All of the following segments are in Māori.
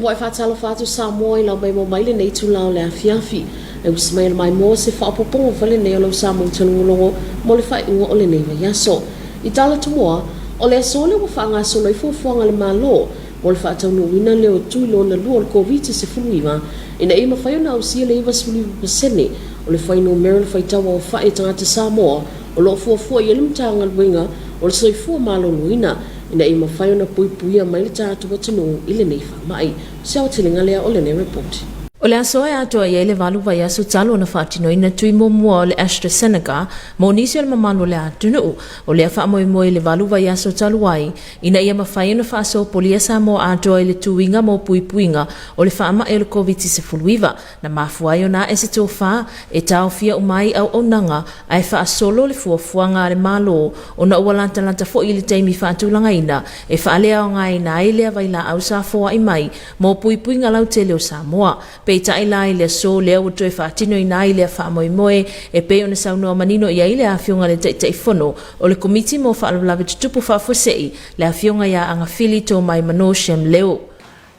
po e fatalo fatu Samoa ila mai mo mai le nei tulao le afiafi e usmail mai mo se fa popongo vale nei lo Samoa tulungo mo le fai unga o le nei mai yaso I tala tumoa o le sole mo fa nga solo I fuafuanga le malo mo le fa tau wina le o tuilo na lua le COVID se fuluiva ina e mawhai na usia le iwa suliva pasene o le fai no mero le fai tawa o fai tangata Samoa o lo fuafua I elimtanga luenga o le soifua malo luina ina I mawhai na puipuia mai le tātu watanu I le nei whamai siawa tilinga lea o le nei report. O le asoa e atoa ia I le walu vai aso talo na whaatino ina tui mua o le AstraZeneca mo nisi o le mamalo le atunu o le wha moe le walu vai aso talo wai ina ia mawhai na whaaso polia Samoa atoa I le tuinga mo puipuinga o le whaama e le COVID-19 na mafuai o na e se tō wha e tau fia umai au o nanga ai whaasolo le fuafuanga le malo o na ualanta fo I le teimi whaatulanga ina e whaalea o ngai na ai lea vai la au sa foa I mai mo puipuinga lau tele o Samoa. Peita ila ile so lea o toe whaatino ina ile a wha moe e pe o na saunoa manino ia ile a fionga le te fono o le komiti mo wha alawalawe tutupu wha fosei le a fionga ia anga fili tō mai mano shem leo.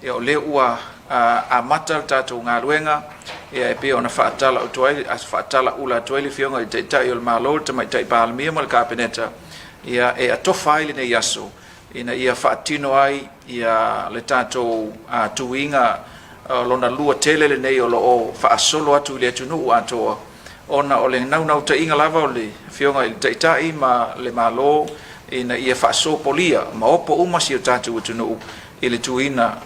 Ia o leo ua a matal tātou ngā ruenga ia e pe o na whaatala o toai a whaatala ula toai le fionga le te o le malo te mai tai pālamia mo le kāpeneta ia e a tofa ile nei aso ina ia whaatino ai ia le tātou tuinga lona lua tele le nei o lo o faasolo atu le tunu atoa ona o le nau ta inga lava o le fionga I taitai ma le malo ina ia faaso polia ma opo uma si o tatu tunu I le tuina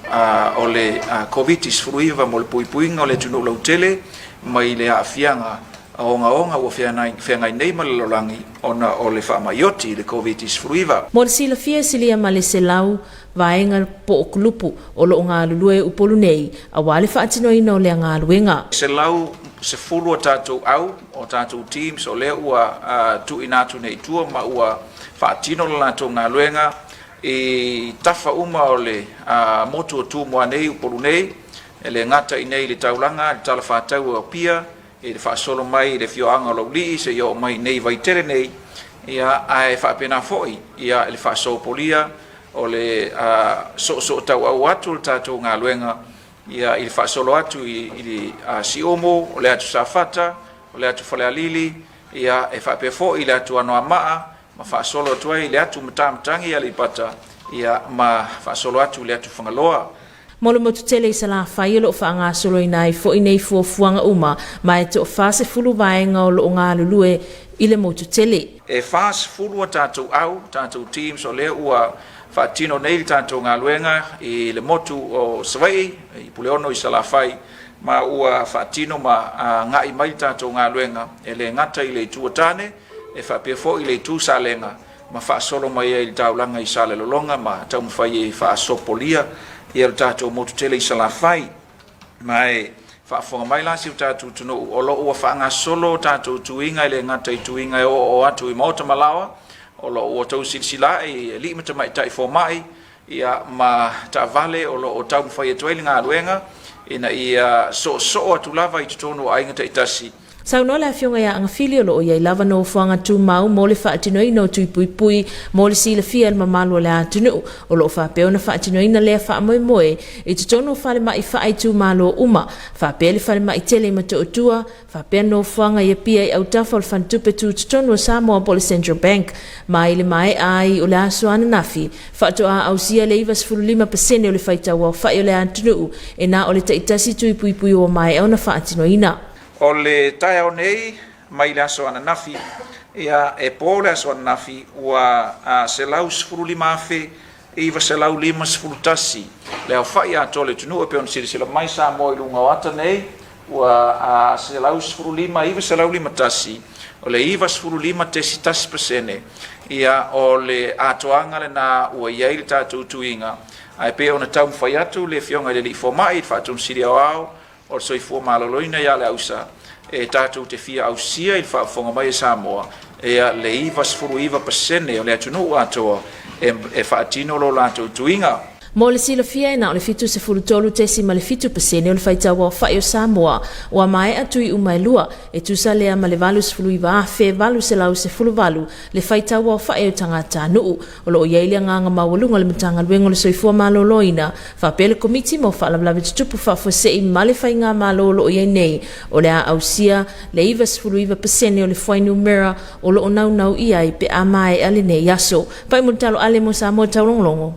o le COVID-19 mo le puipuinga o le tunu lau tele ma I le afianga onga o whianga nei ma le lolangi ona o le whaamaioti le COVID-19. Mo le sila fia silia ma le selau vaenga po o kulupu o lo ngā lulue upolu nei a wale whaatino ina o le ngā luenga. Selau se fulu o tātou au o tātou teams o le ua tu inatu nei tua ma ua whaatino le lātou ngā luenga I tafa uma o le motu o tu mua nei upolu nei e le ngata I nei le taulanga le tala whaatau o pia e le whaasolo mai le fioanga lo li se yo mai nei vaitere nei ia ai whaapena foi ia le whaasolo polia o le so tau au atu le tātou ngā luenga ia I le whaasolo atu I le siomo o le atu safata o le atu whalealili ia e whaapea foi le atu anoa maa ma whaasolo atu ai le atu matamantangi ia le pata ia ma whaasolo atu le atu whangaloa. Molo motu tele I sala whai lo whaanga solo I nai fo I nei fuafuanga uma ma e to whase fulu vaenga o lo ngā lulue I le motu tele. E whase fulu a tātou au, tātou teams o le ua whaatino nei tātou ngā luenga I le motu o Sawai, I Puleono I sala whai ma ua whaatino ma ngai mai tātou ngā luenga e le ngata I le tuatane e whapea fo I le tu salenga ma whaasolo mai I taulanga I sale lolonga ma tau mwhai e whaasopolia ia le tātou motu tele I sala whai mai whaafonga mai lasi o tātou tunu o lo ua whaanga solo tātou tuinga I le ngata I tuinga o atu I maota malawa o lo ua tau silisila I li mata mai tai fo mai ia ma ta vale o lo o tau mwhai e tueli ngā ruenga ina ia so atu lava I tutono a inga taitasi. Sau no la fionga ia anga fili o lo o iai lava no fuanga tu mau mo le whaatinoina o tui pui mo le sila fia le mamalo le atunu o lo whapeo na whaatinoina lea wha moe I te tono whale mai whaai tu malo uma whapea le whale mai tele ma to otua whapea no fuanga ia pia I au tafa o le whantupe tu te tono Samoa po le Central Bank mai le mai ai o le aso ana nafi whaato a au sia le iwas 5% o le whaitawa o whai o le atunu e na o le taitasi tui pui o mai au na whaatinoina. O le tae o nei, mai le aso ana nafi, ia e po le aso ana nafi, ua se lau sifuru lima afe, iwa se lau lima sifuru tasi. Le au whai a tole tunu, e peon sila mai Samoa I lunga wata nei, ua se lau sifuru lima, iwa se lau lima tasi. O le iwa sifuru lima tesi tasi pasene, ia o le atoanga le na ua iai le tātou tuinga. Ai pe ona tau mwhai atu, le fionga le li fomai, whaatum siri au au, o soifua maloloina ia le ausa e tātou te fia ausia I whaafonga mai Samoa e le iwa sifuru iwa pasene o le atunu atoa e whaatino lo lātou tuinga. Mo le silafia ina o le fitu se fulutolu tesi ma le fitu pasene o le faitaua o fai o Samoa ua mai atui umailua e tusa lea ma le valu se fuluiva a fe valu se lau se fuluvalu le faitaua o fai o tangata nuu o lo iaile nganga mawalunga le matanga luengo le soifua maloloina whapele komiti mo whaalawlawe tutupu whafosei ma le whainga malolo o iai nei o le a ausia le iwa se fuluiva pasene o le whainu mera o lo nau iai pe a mai ale nei yaso pai mutalo ale mo Samoa taulongolongo.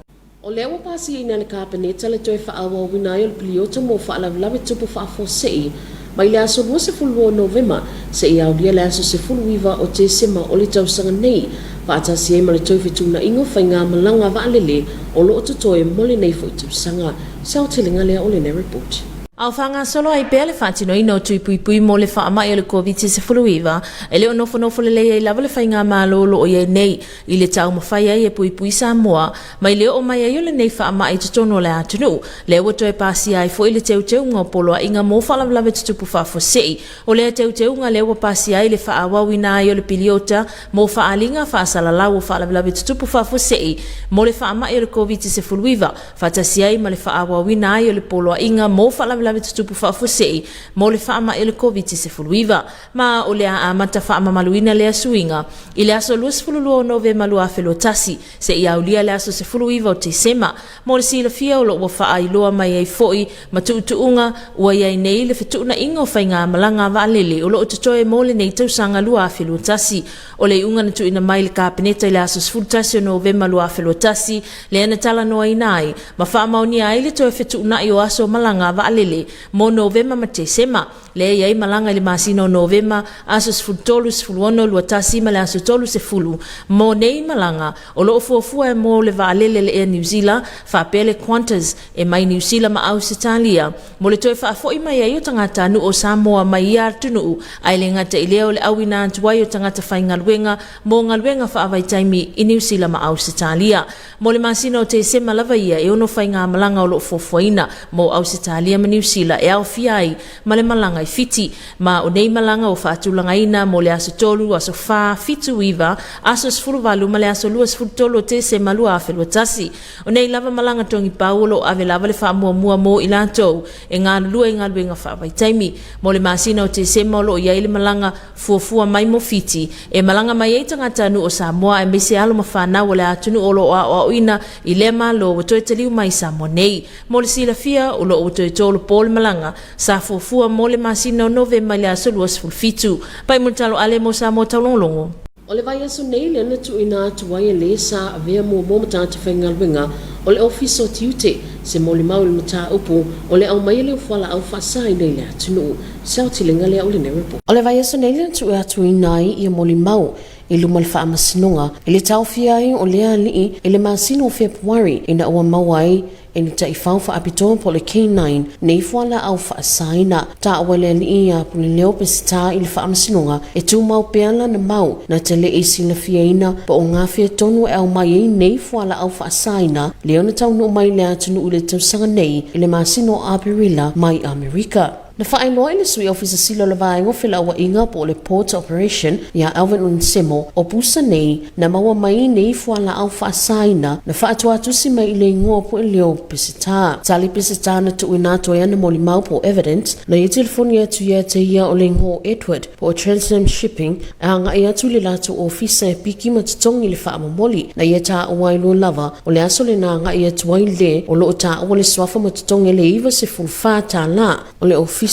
O lewa pasi ina le kapeneta le toe whaawa wina i o le pilioto mo whaalawlawe tupu whaafosei mai le aso lua se fulua Novema se i aulia le aso se fuluiva o te sema o le tausanga nei whaatasi e ma le toi fituna ingo whainga malanga waalele o lo o tutoe mole nei fo i tausanga sao telinga lea o le ne report. Au whanga solo ai pēle whātino ino tui pui mo le wha mai o le Komiti se fuluiva e leo nofo le lei lava le whainga mālolo o iei nei i le tau mawhai ai e pui Samoa mai leo o mai ai o le nei wha mai te tono le atunu leo o toi pasi ai fo i le teu ngā poloa inga mo whalawlawe tutupu whafosei o le teu ngā leo o pasi ai le wha awawina ai o le piliota mo wha alinga wha salalau o whalawlawe tutupu whafosei mo le wha mai o le Komiti se fuluiva whatasi ai ma le wha awawina ai o le poloa inga mo whalawlawe lawe tutupu whaafosei mo le wha mai o le Komiti se fuluiva ma o le a mata wha mamaluina le asuinga i le aso luas fululua o Novema lua whelo tasi se i aulia le aso se fuluiva o te sema mo le sila fia o lo wa wha ai loa mai ai foi ma tuutuunga ua iai nei le whetuna ingo whainga malanga waalele o lo o tutoe mo le nei tausanga lua whelo tasi o le unga na tuina mai le kapeneta i le aso se fulutasi o Novema lua whelo tasi le ana tala noa inai ma wha mauni ai le toe whetuna i o aso malanga waalele mo Novema ma te sema le iai malanga i le masino Novema aso se fulutolu se fuluono lua tasi ma le aso tolu se fulu mo nei malanga o lo fuafua e mo le waalele le New Zealand whapele Qantas e mai New Zealand ma au Italia mo le toe whaafoi mai ai o tangata nu o Samoa mai ia tunu ai le ngata i leo le awina antuai o tangata whai ngaluenga mo ngaluenga whaavai taimi i New Zealand ma au Italia mo le masino o te sema lava ia e ono whai ngā malanga o lo fuafuaina mo au Italia ma New Zealand e au fiai ma le malanga i fiti ma o nei malanga o whaatulanga ina mo le aso tolu aso wha fitu iwa aso sfuluvalu ma le aso lua sfulutolo te se malua awhelua tasi o nei lava malanga tongi paulo ave lava le wha mua mo i lantou e ngā lua i ngā luenga whaavai taimi mo le masina o te se molo i aile malanga fuafua mai mo fiti e malanga mai ei tangata nu o Samoa e mese alo mawhanau o le atunu o lo o ina i le malo o toe taliu mai Samoa nei mo le sila fia o lo o toe tolo pole malanga sa fuafua mo le masina o Novema le aso lua sfulfitu pai multalo ale mo Samoa taulongolongo. O le vai aso nei le ana tuina atuai e le sa avea mua mo matata whaingaluenga o le office o tiute se mo le mau le mata upu o le au mai le ufala au whasai nei le atunu sao tilinga le au le nerepo. O le vai aso nei le ana tuina i mo le mau i luma le whaamasinonga i le taufia ai o le alii i le masino o Februari ina ua mawai e ni ta i whau whaapitoa po le K9 nei fuala au whaasaina ta awa le alii a pule leo pesita i le whaamasinonga e tu mau peala na mau na te le isi la fiaina po o ngā fia tonu e au mai ei nei fuala au whaasaina leo na tau no mai le atunu u le tausanga nei i le masino Apirila mai Amerika. Na whaeloa i le sui ofisa silo la vaengo whila awa inga po le port operation ia Alvin Unsemo o pusa nei na maua mai nei fuala au whaasaina na whaatuatusi mai i le ingoa po e leo pesita. Tali pesita na tuina toia na moli mau po evidence na i telefoni atu ia te ia o le ingoa Edward po Transam Shipping a hanga i atu le lato ofisa e piki matatongi le whaamamoli na ia taa uwailu lava o le aso le na hanga i atu wai le o lo taa uwa le swafa matatongi le iwa se fulfa ta la o le ofisa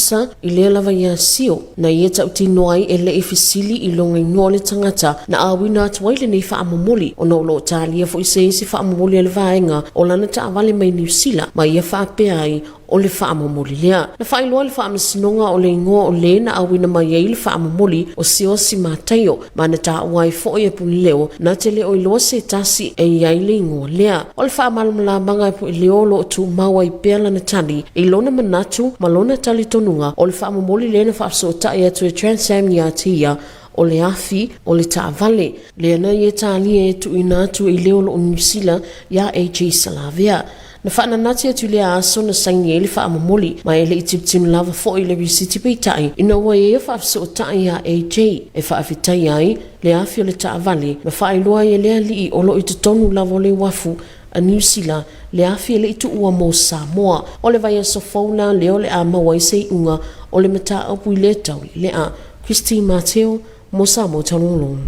i le lava ia sio na ia tautino ai e le ifisili i longa ingoa le tangata na awina atuai le nei whaamamoli o no lo talia fo i se isi whaamamoli ale vaenga o lana ta avale mai New Zealand ma ia whaapea ai o le whaamamoli lea. Na whailoa le whaamasinonga o le ingoa o le na awina mai ei le whaamamoli o siosi mātaio ma na ta awai fo i apu leo na te leo i loa se tasi e iai le ingoa lea. O le whaamalamala manga ipu i leo lo tu maua i pēla na tali i lona manatu ma lona tali tonunga o le whaamamoli le na whaasota i atu e Transam i atia o le afi o le taavale le ana i e talia e tu inatu i leo lo New Zealand ia AJ Salavia. Na whaananati atu lea aso na saini e le whaamamoli ma e le itiptinu lava fo i le risiti peitai ina ua e whaafsootai a AJ e whaafitai ai le afi o le taavale na whaailoa e lea lii o lo i tutonu lava o le wafu a New Zealand le afi le itu ua mo Samoa o le vai sofona le o le a mawai sei unga o le mata apu le tau le a Christine Mateo mo Samoa Taulogologo.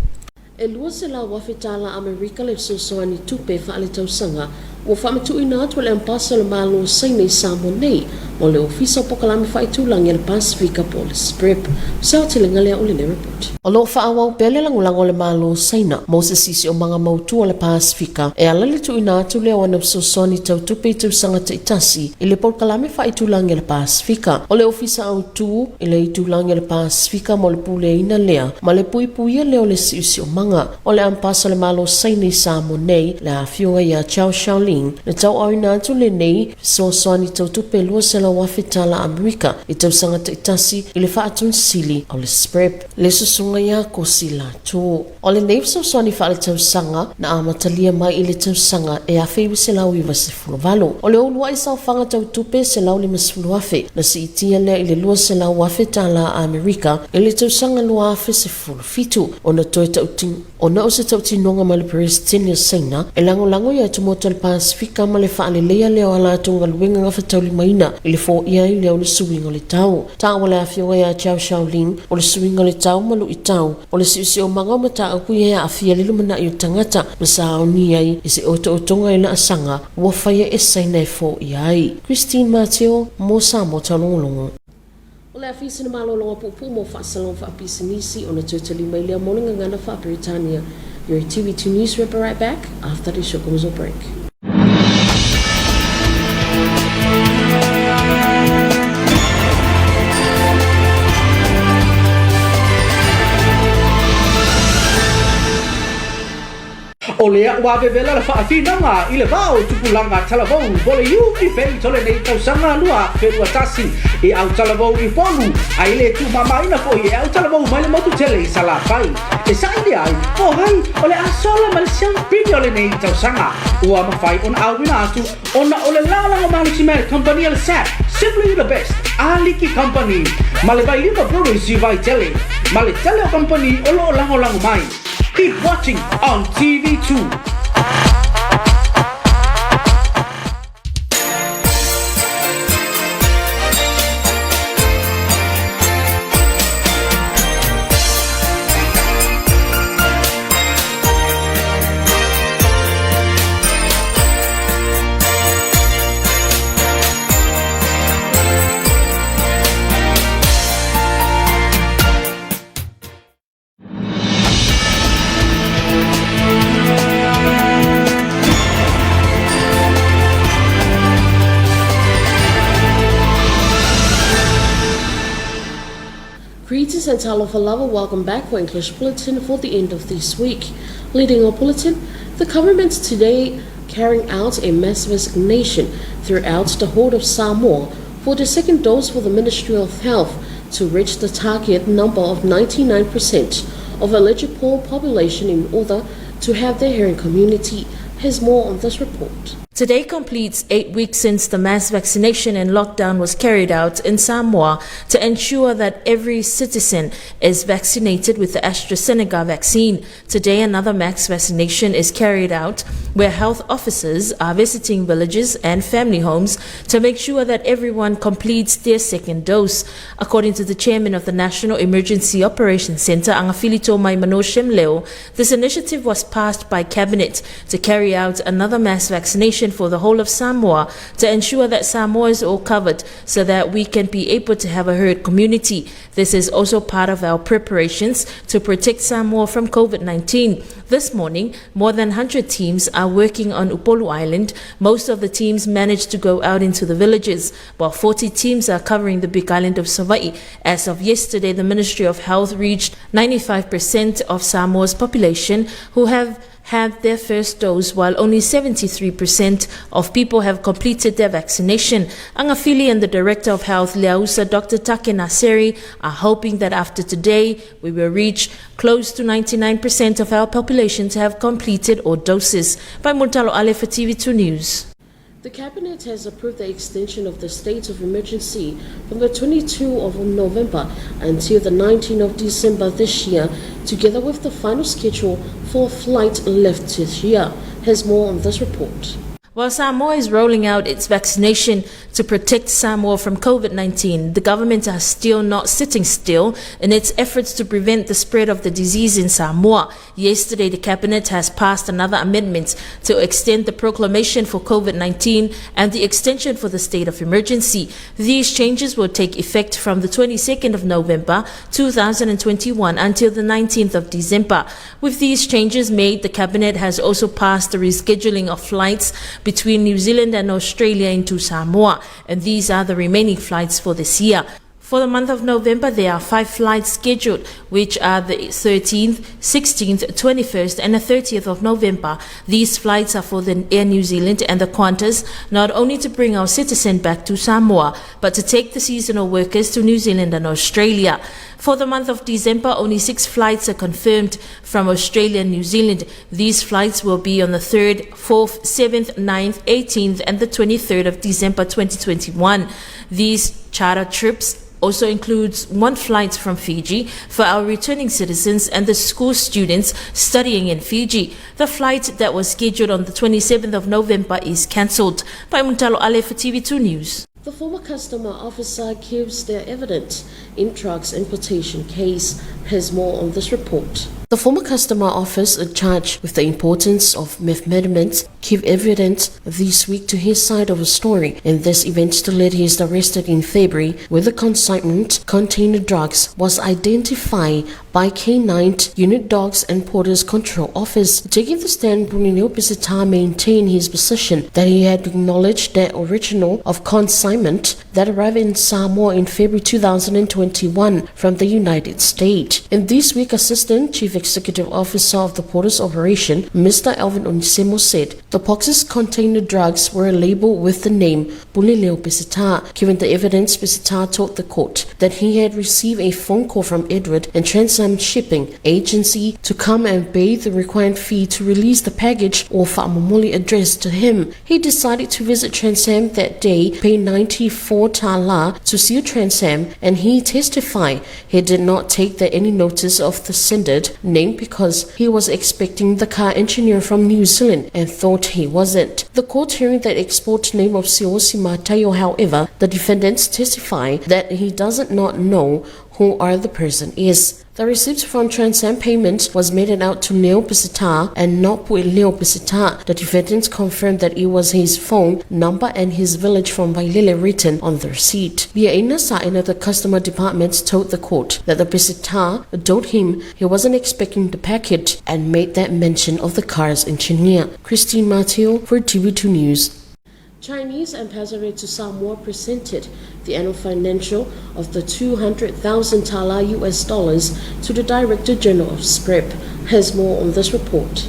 E lua se la wafetala Amerika le sosoani tupe fa le tausanga ua whamatu ina atu le ampasa le malo sainei Samoa nei o le ofisa o pokalami whaitulangi le Pasifika po le SPREP. Sao te lenga lea o le report. O lo whaawau pele langulango le malo saina mo se sisi o mga mautu o le Pasifika e ala le tu ina atu lea wana sosoani tau tupe i tausanga te itasi i le pokalami whaitulangi le Pasifika. O le ofisa au tu i le itulangi le Pasifika mo le pule ina lea ma le pui puia leo le sisi o mga o le ampasa le malo sainei Samoa nei le awhiunga ia Chao Shaolin le tau au ina atu le nei sosoani tau tupe lua se la wafetala Amerika i tausanga te itasi i le whaatun sili o le SPREP le susunga ia ko sila tu. O le nei sosoani wha le tausanga na amatalia mai i le tausanga e a whewe se lau i wasifulu valo. O le olua i sau whanga tau tupe se lau le masifulu afe na si itia lea i le lua se lau wafetala Amerika i le tausanga lua afe se fulu fitu o na toi tauting o na o se tautinonga ma le Palestinian saina e lango ia tumoto le Pasifika ma le whaale lea leo ala tunga luenga ngafa tauli maina i le fo ia i leo le suwinga le tau. Ta wale a whiunga ia Chao Shaolin o le suwinga le tau malu i tau o le siusi o manga mata au kuia a fia lilu mana i o tangata ma sa au ni ai i se oto otonga i la asanga wafaya e saina e fo iai. Christine Mateo mo Samoa Taulogologo. O le afisi na malolonga pupu mo whaasalong whaapisinisi o na tutali mai lea moninga ngana wha Britannia. Your TV2 News will be right back after the short commercial break. O lea ua vevela le whaafinanga i le vau tupulanga talavou po le iuki fei tole nei tausanga lua whenua tasi i au talavou i polu a i le tu mamaina po i au talavou mai le motu tele i salapai e saile ai po hai o le asola ma le siampini o le nei tausanga ua mawhai on awina atu ona o le lalanga Missionary Company le SAP simply the best aliki company ma le vai liva brewery si vai tele ma le tele company o lo lango mai. Keep watching on TV2. Greetings and talofa, welcome back for English Bulletin for the end of this week. Leading our bulletin, the government today carrying out a mass vaccination throughout the whole of Samoa for the second dose for the Ministry of Health to reach the target number of 99% of eligible population in order to have their hearing community. Here's more on this report. Today completes 8 weeks since the mass vaccination and lockdown was carried out in Samoa to ensure that every citizen is vaccinated with the AstraZeneca vaccine. Today another mass vaccination is carried out where health officers are visiting villages and family homes to make sure that everyone completes their second dose. According to the chairman of the National Emergency Operations Center, Angafilito Maimano Leo, this initiative was passed by Cabinet to carry out another mass vaccination for the whole of Samoa to ensure that Samoa is all covered so that we can be able to have a herd community. This is also part of our preparations to protect Samoa from COVID-19. This morning, more than 100 teams are working on Upolu Island. Most of the teams managed to go out into the villages, while 40 teams are covering the big island of Savai'i. As of yesterday, the Ministry of Health reached 95% of Samoa's population who have had their first dose, while only 73% of people have completed their vaccination. Angafili and the Director of Health, Leausa, Dr. Take Naseri, are hoping that after today, we will reach close to 99% of our population to have completed all doses. By Muntalo Ale for TV2 News. The Cabinet has approved the extension of the state of emergency from the 22nd of November until the 19th of December this year, together with the final schedule for flight left this year. Here's more on this report. While Samoa is rolling out its vaccination to protect Samoa from COVID-19, the government is still not sitting still in its efforts to prevent the spread of the disease in Samoa. Yesterday, the cabinet has passed another amendment to extend the proclamation for COVID-19 and the extension for the state of emergency. These changes will take effect from the 22nd of November 2021 until the 19th of December. With these changes made, the cabinet has also passed the rescheduling of flights between New Zealand and Australia into Samoa, and these are the remaining flights for this year. For the month of November, there are 5 flights scheduled, which are the 13th, 16th, 21st and the 30th of November. These flights are for the Air New Zealand and the Qantas, not only to bring our citizens back to Samoa, but to take the seasonal workers to New Zealand and Australia. For the month of December, only 6 flights are confirmed from Australia and New Zealand. These flights will be on the 3rd, 4th, 7th, 9th, 18th and the 23rd of December 2021. These charter trips also includes 1 flight from Fiji for our returning citizens and the school students studying in Fiji. The flight that was scheduled on the 27th of November is cancelled. Pai Muntalo Ale for TV2 News. The former customer officer gives their evidence in drugs importation case. Has more on this report. The former customer officer charged with the importance of methamphetamines gave evidence this week to his side of the story. In this event, the lady is arrested in February where the consignment containing drugs was identified by K9 Unit Dogs and Porters Control Office. Taking the stand, Brunelio Pisita maintained his position that he had acknowledged the original of consignment that arrived in Samoa in February 2021 from the United States. And this week, Assistant Chief Executive Officer of the Porters Operation, Mr. Alvin Onisemo, said the boxes containing the drugs were labeled with the name Brunelio Pisita. Given the evidence, Pisita told the court that he had received a phone call from Edward and Transam Shipping Agency to come and pay the required fee to release the package or Fa'amomoli addressed to him. He decided to visit Transam that day, pay 94 tala to seal Transam, and he testified he did not take any notice of the sended name because he was expecting the car engineer from New Zealand and thought he wasn't. The court hearing that export name of Siosi Matayo, however, the defendants testified that he doesn't not know who the person is. The receipts from Transam payment was made out to Leo Pisita and not Leo Pisita. The defendants confirmed that it was his phone number and his village from Vailele written on the receipt. Liaina Saina, the customer department, told the court that the Pisita told him he wasn't expecting the package and made that mention of the car's engineer. Christine Mateo for TV2 News. Chinese ambassador to Samoa presented the annual financial of the 200,000 tala US dollars to the Director General of SPREP. Has more on this report.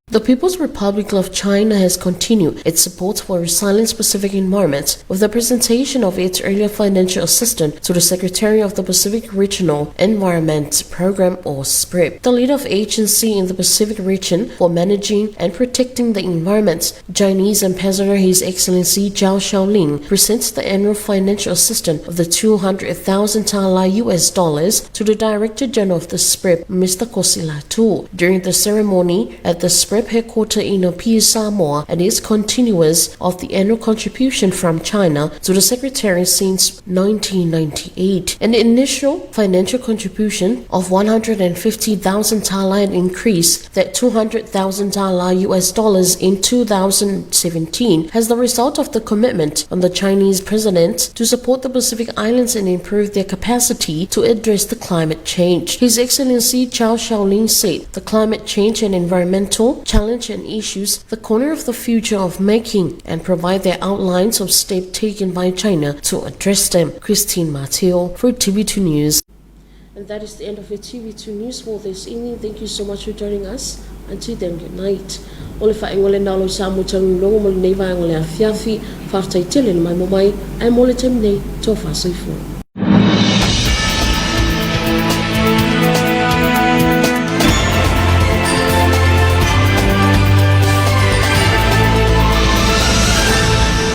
The People's Republic of China has continued its support for a resilient Pacific environment with the presentation of its earlier financial assistance to the Secretary of the Pacific Regional Environment Program, or SPREP. The lead of agency in the Pacific region for managing and protecting the environment, Chinese Ambassador His Excellency Zhao Xiaoling, presents the annual financial assistance of the 200,000 tala US dollars to the Director General of the SPREP, Mr. Kosilatu. During the ceremony at the SPREP headquarters in Komiti Samoa, and is continuous of the annual contribution from China to the Secretary since 1998. An initial financial contribution of 150,000 tala and increased that 200,000 tala US dollars in 2017 as the result of the commitment on the Chinese president to support the Pacific Islands and improve their capacity to address the climate change. His Excellency Zhao Xiaoling said the climate change and environmental challenge and issues the corner of the future of making and provide their outlines of steps taken by China to address them. Christine Mateo for TV2 News. And that is the end of your TV2 News for this evening. Thank you so much for joining us. Until then, good night. Ole fa ngole nalo sa mo tang lo mo nei va ngole afiafi fa tai tele mai mo mai ai mo le temne to fa soifo.